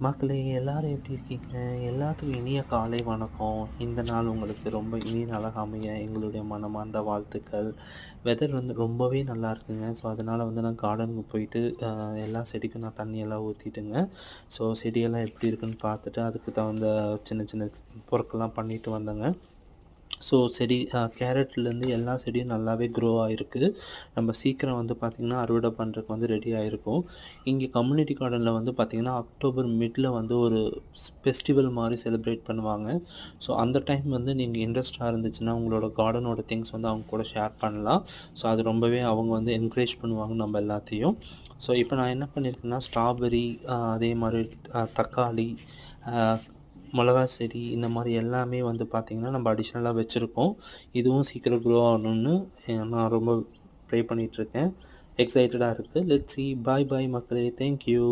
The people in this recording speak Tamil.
மக்களே எல்லாரும் எப்படி இருக்கீங்க? எல்லாத்துக்கும் இனிய காலை வணக்கம். இந்த நாள் உங்களுக்கு ரொம்ப இனிய நாளாக அமைய எங்களுடைய மனமார்ந்த வாழ்த்துக்கள். வெதர் வந்து ரொம்பவே நல்லா இருக்குங்க. ஸோ, அதனால வந்து நான் கார்டனுக்கு போயிட்டு எல்லா செடிக்கும் நான் தண்ணியெல்லாம் ஊத்திட்டேங்க. ஸோ, செடியெல்லாம் எப்படி இருக்குன்னு பார்த்துட்டு, அதுக்கு தகுந்த சின்ன சின்ன பொருட்கள்லாம் பண்ணிட்டு வந்தேங்க. ஸோ செடி கேரட்லேருந்து எல்லா செடியும் நல்லாவே க்ரோ ஆயிருக்கு. நம்ம சீக்கிரம் வந்து பார்த்திங்கன்னா, அறுவடை பண்ணுறதுக்கு வந்து ரெடி ஆயிருக்கும். இங்கே கம்யூனிட்டி கார்டனில் வந்து பார்த்திங்கன்னா, அக்டோபர் மிட்ல வந்து ஒரு ஃபெஸ்டிவல் மாரி செலிப்ரேட் பண்ணுவாங்க. ஸோ அந்த டைம் வந்து நீங்கள் இன்ட்ரெஸ்ட்டா இருந்துச்சுன்னா, உங்களோட கார்டனோட திங்ஸ் வந்து அவங்க கூட ஷேர் பண்ணலாம். ஸோ அது ரொம்பவே அவங்க வந்து என்கரேஜ் பண்ணுவாங்க நம்ம எல்லாத்தையும். ஸோ இப்போ நான் என்ன பண்ணியிருக்கேன்னா, ஸ்ட்ராபெர்ரி அதே மாரி தக்காளி, அ மொளகா செடி இந்த மாரி எல்லாமே வந்து பார்த்திங்கன்னா, நம்ம அடிஷ்னலா வச்சுருக்கோம். இதுவும் சீக்கிரம் க்ரோ ஆகணும்னு நான் ரொம்ப ப்ரே பண்ணிட்டுருக்கேன். எக்ஸைட்டடா இருக்கு. Let's see. பாய் பாய் மக்களே. Thank you.